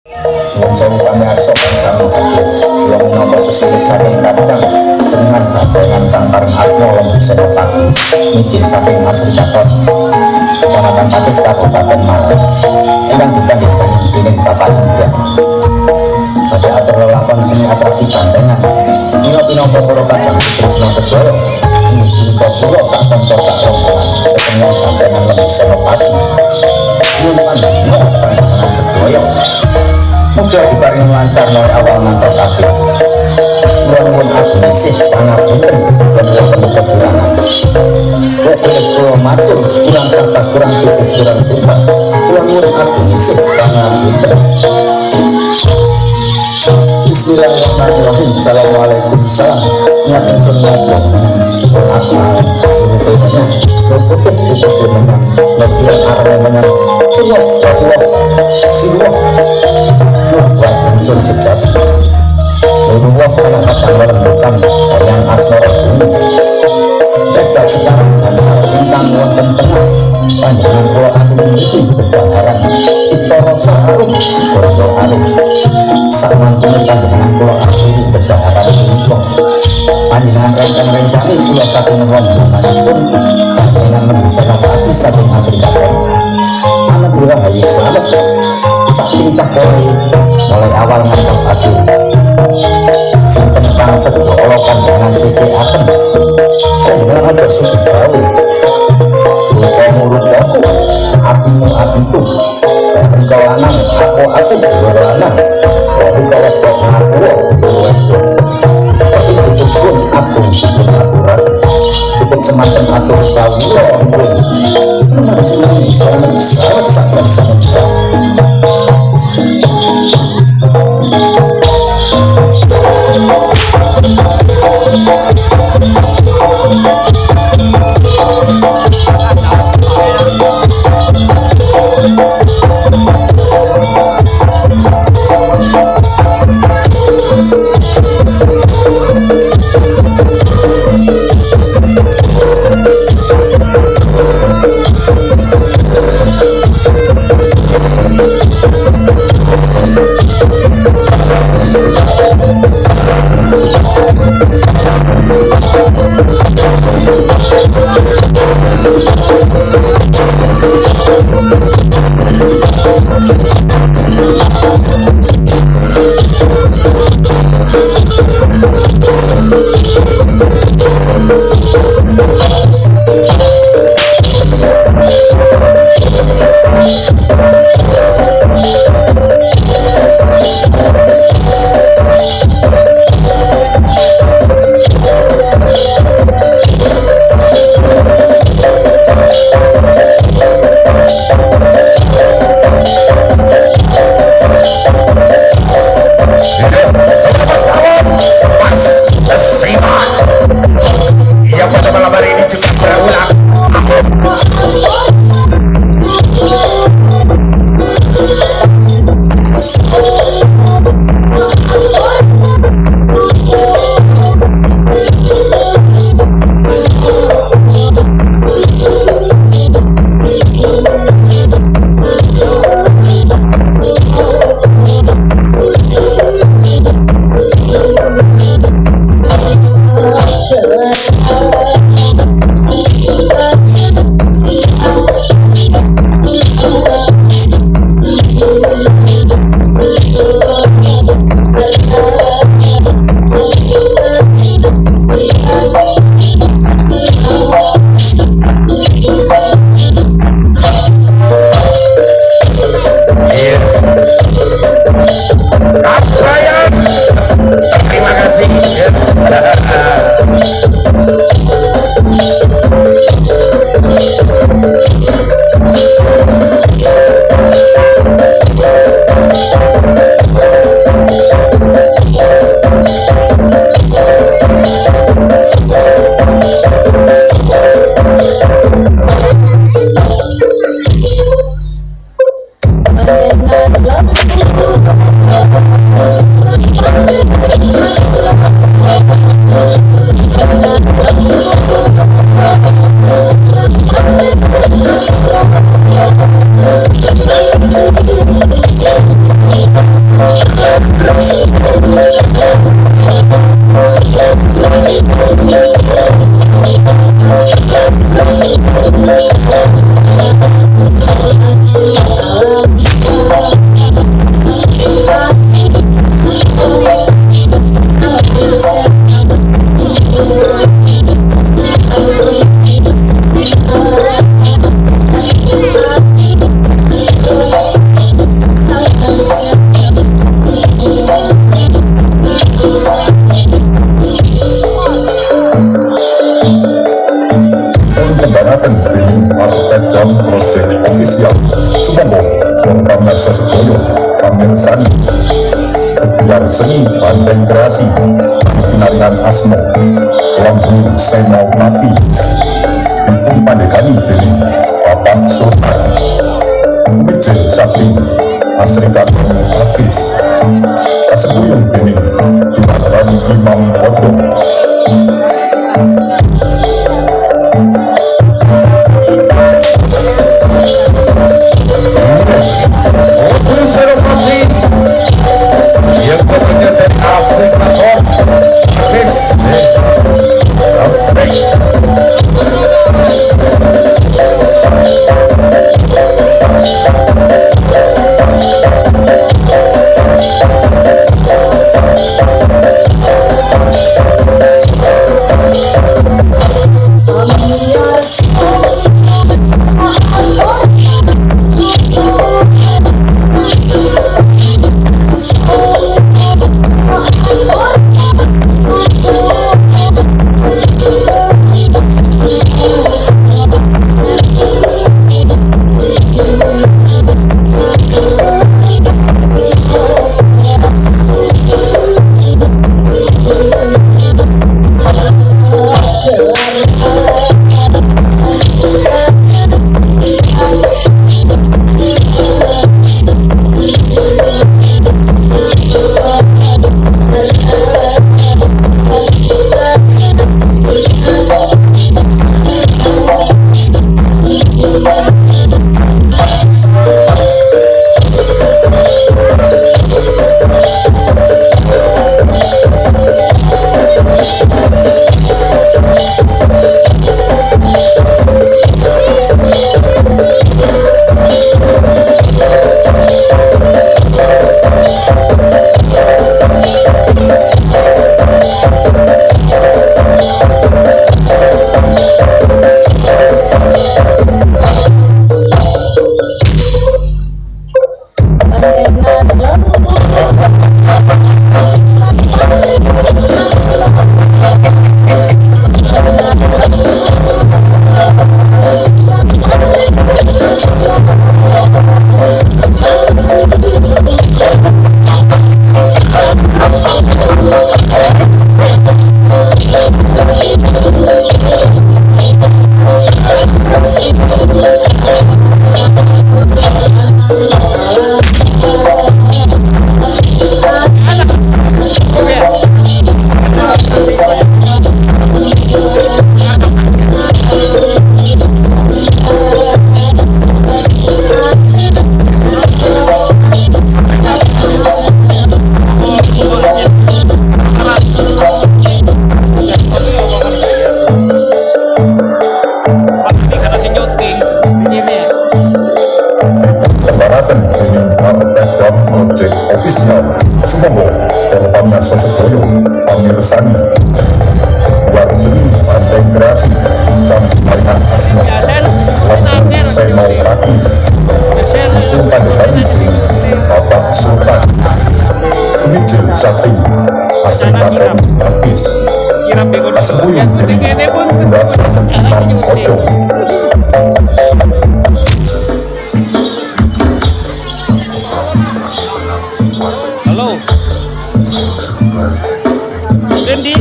Yang saya kami arso sama hadir yang menapa sesuai saking kandang senengan barengan kang paring asma Lembu Senopati mijil saking asli Katon Kecamatan Pakis Kabupaten Malang ingkang dipandhingken dening Bapak Indra badhe atur lelakon seni atraksi bantengan mila pinangka para kadang tresna sedaya punika kula sak kanca sak rombongan pengen bantengan Lembu Senopati nyuwun panjenengan sedaya muga diparingi lancar mulai awal ngantos akhir. Kula nuwun agung isih pangapunten lan wonten kekurangan. Kula matur kurang katas kurang titis kurang tuntas. Kula nuwun agung isih pangapunten. Bismillahirrahmanirrahim. Assalamualaikum salam. Ngaten sunapa aku urutane putih putus menang lebih arep menang semua Allah buat unsur sejati Nurullah salah kata melembukan yang asmara bumi dekat sekarang gansar intang wonten tengah panjangan kula aku memiliki berdaharan cipta rasa arum bondo arum samantune panjangan kula aku berdaharan punika panjenengan rencang-rencangi kula saking rombonganipun panjenengan Lembu Senopati saking asli Katon anak dirahayu selamat sak tingkah mulai awal ngantos akhir sinten kang sedaya kula panjenengan sisikaken panjenengan aja sing gawe rupamu rupaku atimu atiku lek engko lanang aku dhuwur lanang lek engko wedok aku wedok iki ditusun aku aturan cukup semanten atur kawula nuwun selamat sabar semoga Sani, biar seni Banteng Kreasi, Pinaringan Asmo, Lampu Semau Napi, dipun pandegani dening Bapak Sultan, Mejel Saking Asri Katon Habis, kasebuyung dening Juragan Imam Kodok. Ofisial Sumongo Korbannya Soseboyo Pamirsani buat seni Banteng Kreasi dan Pinaringan Asmo Lampu Semau Napi dipun pandegani Bapak Sultan, Mejel Saking Asri Katon Habis, kasebuyung dening Juragan Imam Kodok. Halo, Dendi.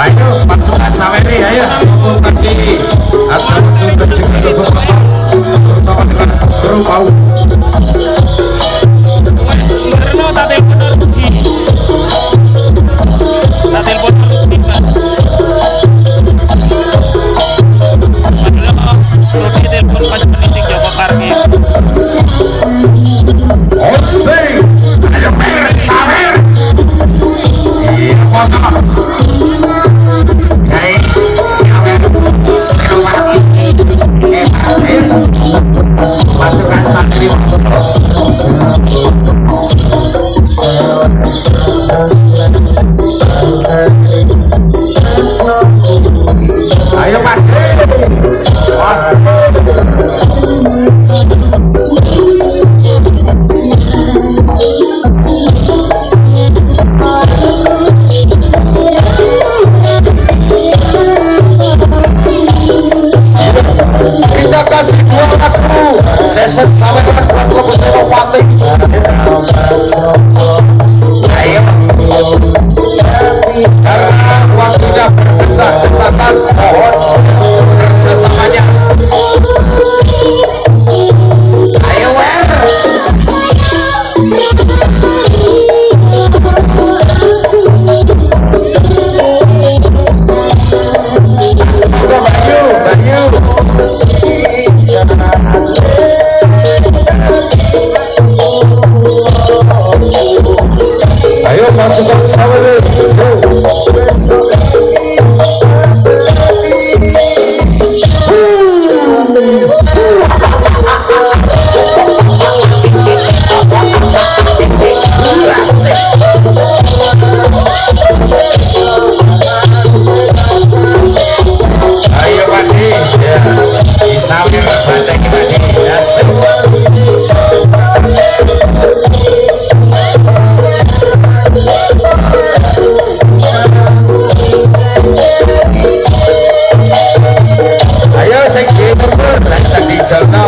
Ayo pasukan Saweri, ayo kasih atau pencegahan semua terutama dengan kru bau. Bener tak telepon Rudy. Tak telepon Rudy, Pak. Sawery, ayo Padi, ya, disawer bandeng Padi, ya. Ayo sing dipur, rasa dijalno.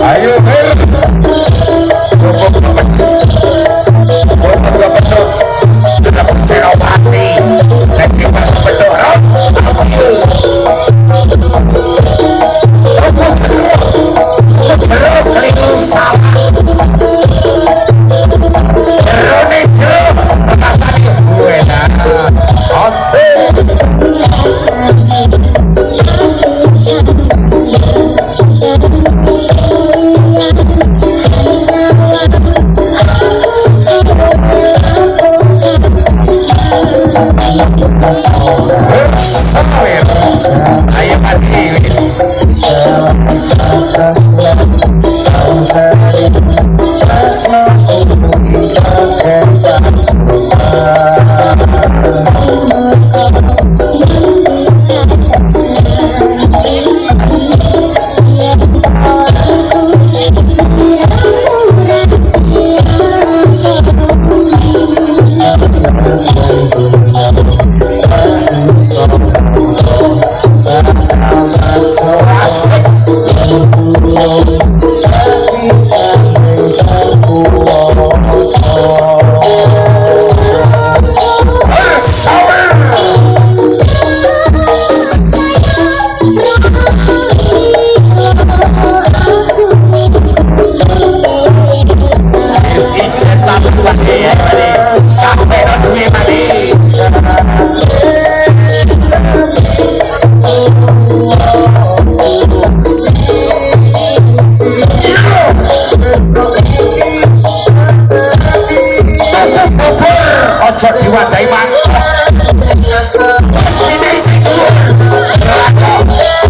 Ayo Fer, ayo Padi, ojo diwadahi mangkok. Ini sing dhuwur.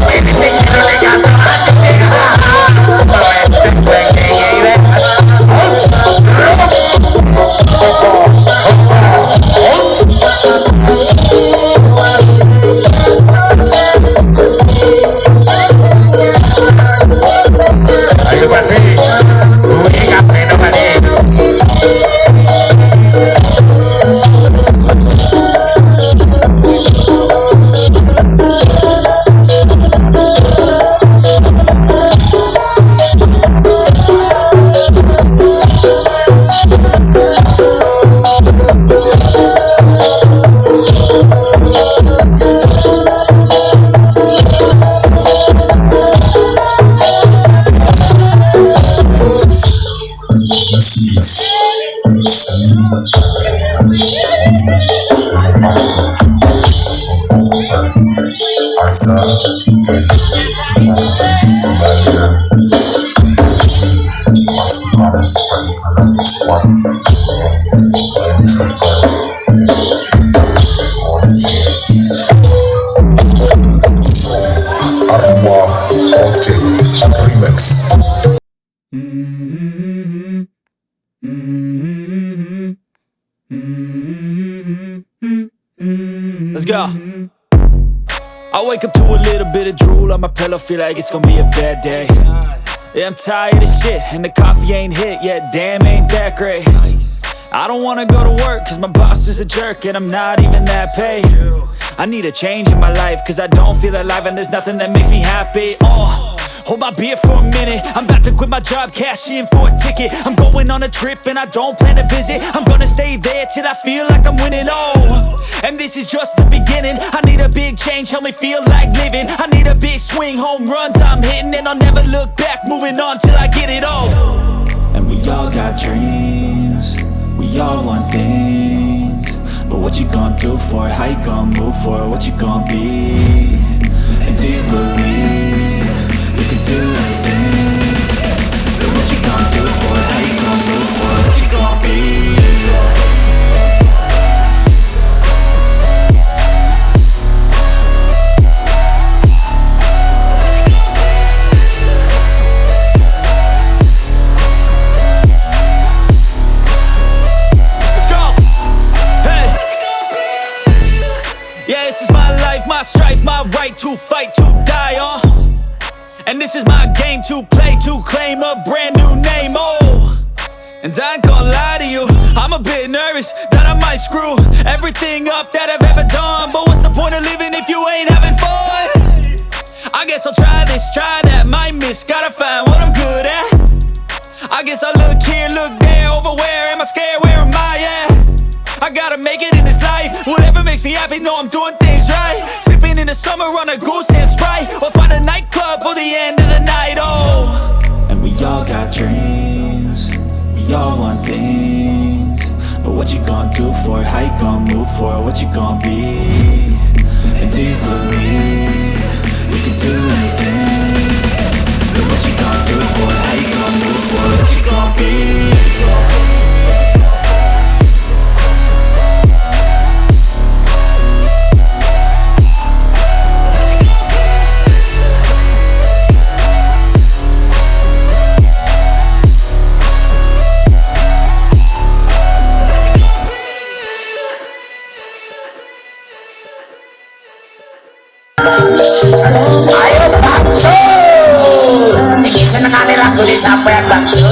Ini sing jenenge kantor ati. Ayo Padi, bunyi kabeh no Padi. Arwah Object Remix. Let's go. I wake up to a little bit of drink. drool on my pillow, feel like it's gonna be a bad day. Yeah, I'm tired of shit, and the coffee ain't hit yet, damn, ain't that great. I don't wanna go to work, cause my boss is a jerk, and I'm not even that paid. I need a change in my life, cause I don't feel alive, and there's nothing that makes me happy. Hold my beer for a minute, I'm about to quit my job, cash in for a ticket. I'm going on a trip and I don't plan to visit. I'm gonna stay there till I feel like I'm winning, and this is just the beginning. I need a big change, help me feel like living. I need a big swing, home runs I'm hitting, and I'll never look back, moving on till I get it all. And we all got dreams, we all want things, but what you gonna do for it? How you gonna move for it? What you gonna be? And do you believe you can do anything? But what you gonna do for it? How you gonna move for it? What you gonna be? My strife, my right to fight, to die on. And this is my game to play, to claim a brand new name, And I ain't gonna lie to you, I'm a bit nervous that I might screw everything up that I've ever done. But what's the point of living if you ain't having fun? I guess I'll try this, try that, might miss, gotta find what I'm good at. I guess I look here, look there, over where am I scared, where am I at? I gotta make it in this life, whatever makes me happy, know I'm doing things right. Sipping in the summer on a goose and Sprite, or find a nightclub for the end of the night, And we all got dreams, we all want things, but what you gonna do for it? How you gonna move for it? What you gonna be? And do you believe you can do anything? But what you gonna do for it? How you gonna move for it? What you gonna be? Ayo Bakso, iki senengane lagu ini sampean Bakso.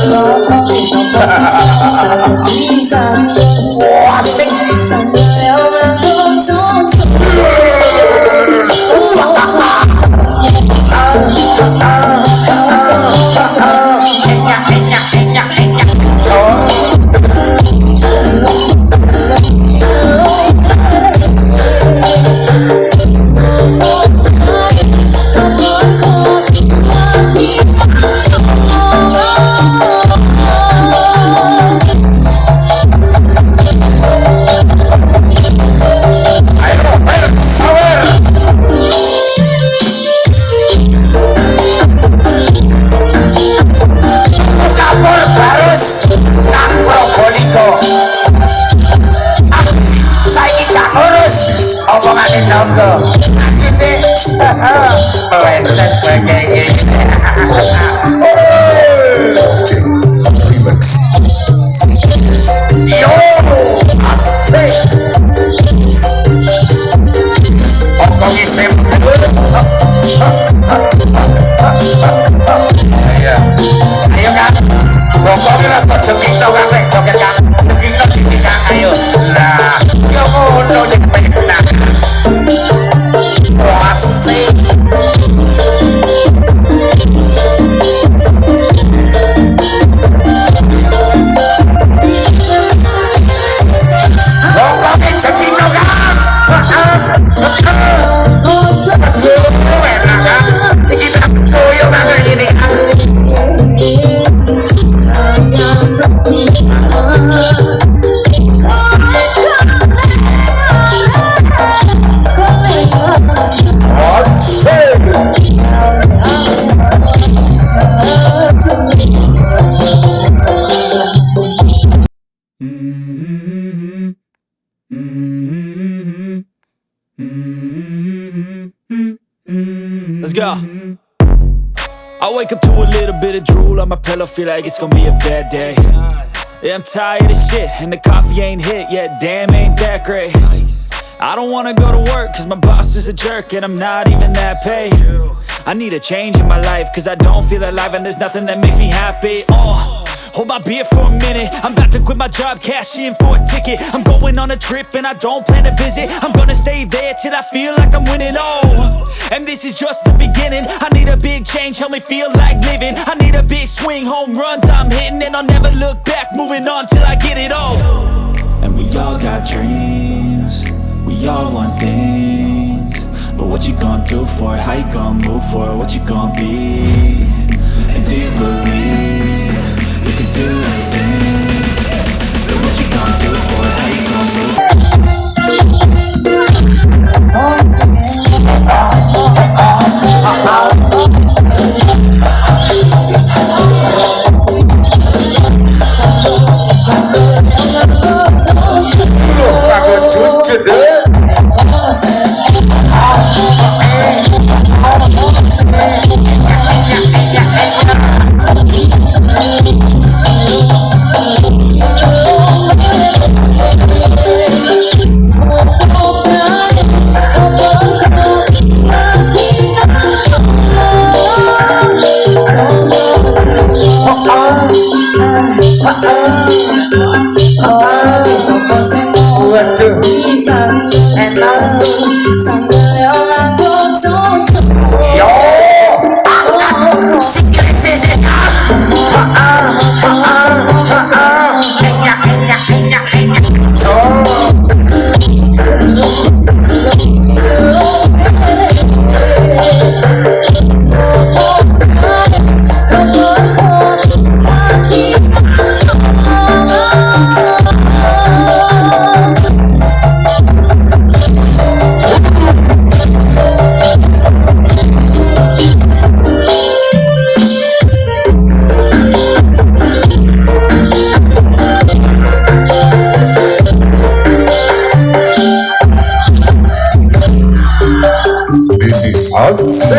Asik. Let's go. I wake up to a little bit of drool on my pillow, feel like it's gonna be a bad day. Yeah, I'm tired of shit, and the coffee ain't hit yet, damn, ain't that great. I don't wanna go to work, cause my boss is a jerk, and I'm not even that paid. I need a change in my life, cause I don't feel alive and there's nothing that makes me happy. Hold my beer for a minute. I'm about to quit my job, cash in for a ticket. I'm going on a trip and I don't plan to visit. I'm gonna stay there till I feel like I'm winning. And this is just the beginning. I need a big change, help me feel like living. I need a big swing, home runs I'm hitting, and I'll never look back, moving on till I get it all. And we all got dreams, we all want things, but what you gonna do for it? How you gonna move for it? What you gonna be? And do you believe you can do anything? But what you gonna do for it? How you gonna move? Aku jujur deh.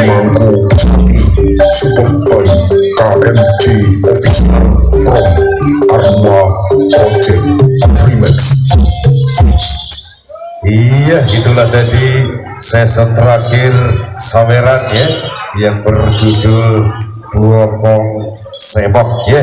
Mangku Superboy KMG Official from Arma Project Remix. Iya, itulah tadi season terakhir Saweran ya, yang berjudul Bokong Semok ya.